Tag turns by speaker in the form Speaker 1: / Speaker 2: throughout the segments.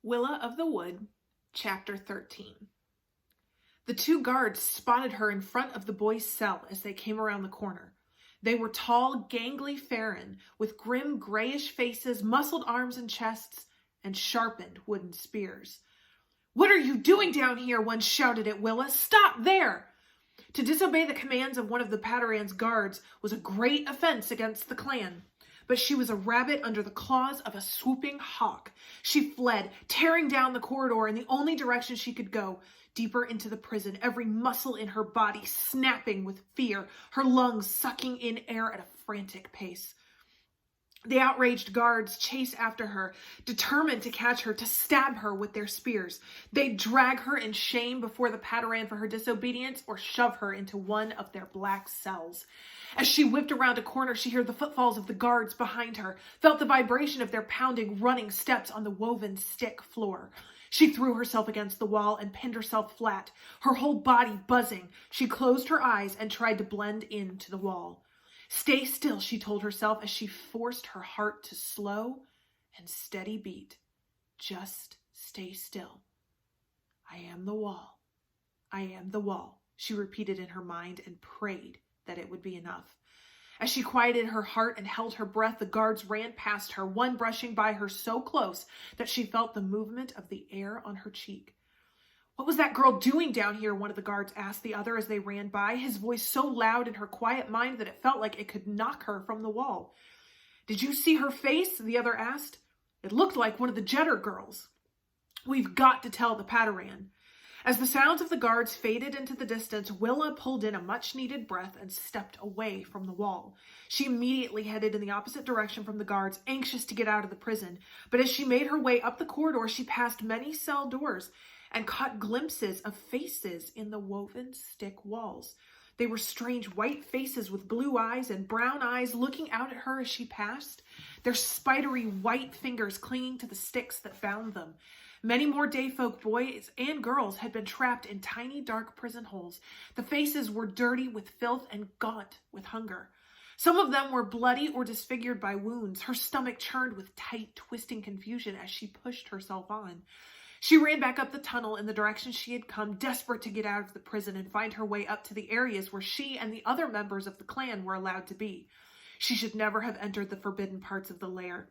Speaker 1: Willa of the Wood, Chapter 13. The two guards spotted her in front of the boys' cell as they came around the corner. They were tall, gangly Farren, with grim, grayish faces, muscled arms and chests, and sharpened wooden spears. "What are you doing down here?" one shouted at Willa. "Stop there!" To disobey the commands of one of the Padaran's guards was a great offense against the clan. But she was a rabbit under the claws of a swooping hawk. She fled, tearing down the corridor in the only direction she could go, deeper into the prison, every muscle in her body snapping with fear, her lungs sucking in air at a frantic pace. The outraged guards chase after her, determined to catch her, to stab her with their spears. They'd drag her in shame before the Padaran for her disobedience or shove her into one of their black cells. As she whipped around a corner, she heard the footfalls of the guards behind her, felt the vibration of their pounding, running steps on the woven stick floor. She threw herself against the wall and pinned herself flat, her whole body buzzing. She closed her eyes and tried to blend into the wall. "Stay still," she told herself as she forced her heart to slow and steady beat. "Just stay still. I am the wall. I am the wall," she repeated in her mind and prayed that it would be enough. As she quieted her heart and held her breath, the guards ran past her, one brushing by her so close that she felt the movement of the air on her cheek. "What was that girl doing down here?" one of the guards asked the other as they ran by, his voice so loud in her quiet mind that it felt like it could knock her from the wall. "Did you see her face?" the other asked. "It looked like one of the Jetter girls." "We've got to tell the Padaran." As the sounds of the guards faded into the distance, Willa pulled in a much-needed breath and stepped away from the wall. She immediately headed in the opposite direction from the guards, anxious to get out of the prison. But as she made her way up the corridor, she passed many cell doors and caught glimpses of faces in the woven stick walls. They were strange white faces with blue eyes and brown eyes looking out at her as she passed, their spidery white fingers clinging to the sticks that bound them. Many more dayfolk boys and girls had been trapped in tiny, dark prison holes. The faces were dirty with filth and gaunt with hunger. Some of them were bloody or disfigured by wounds. Her stomach churned with tight, twisting confusion as she pushed herself on. She ran back up the tunnel in the direction she had come, desperate to get out of the prison and find her way up to the areas where she and the other members of the clan were allowed to be. She should never have entered the forbidden parts of the lair.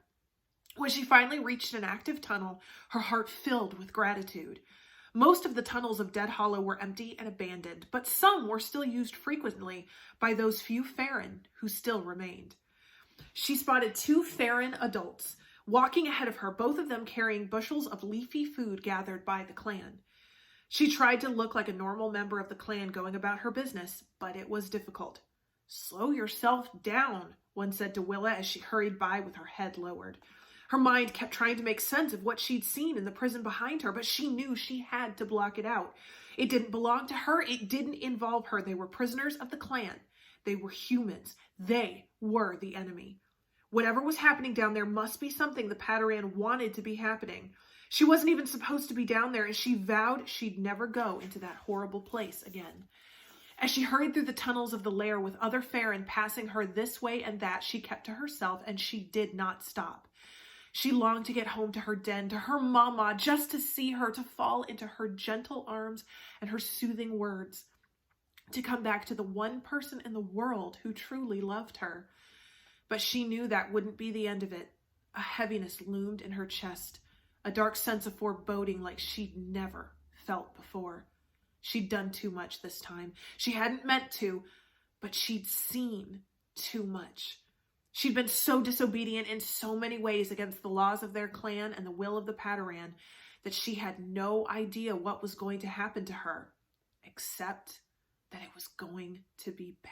Speaker 1: When she finally reached an active tunnel, her heart filled with gratitude. Most of the tunnels of Dead Hollow were empty and abandoned, but some were still used frequently by those few Farren who still remained. She spotted two Farren adults walking ahead of her, both of them carrying bushels of leafy food gathered by the clan. She tried to look like a normal member of the clan going about her business, but it was difficult. "Slow yourself down," one said to Willa as she hurried by with her head lowered. Her mind kept trying to make sense of what she'd seen in the prison behind her, but she knew she had to block it out. It didn't belong to her. It didn't involve her. They were prisoners of the clan. They were humans. They were the enemy. Whatever was happening down there must be something the Padaran wanted to be happening. She wasn't even supposed to be down there, and she vowed she'd never go into that horrible place again. As she hurried through the tunnels of the lair with other Farren passing her this way and that, she kept to herself, and she did not stop. She longed to get home to her den, to her mama, just to see her, to fall into her gentle arms and her soothing words, to come back to the one person in the world who truly loved her. But she knew that wouldn't be the end of it. A heaviness loomed in her chest, a dark sense of foreboding like she'd never felt before. She'd done too much this time. She hadn't meant to, but she'd seen too much. She'd been so disobedient in so many ways against the laws of their clan and the will of the Padaran that she had no idea what was going to happen to her, except that it was going to be bad.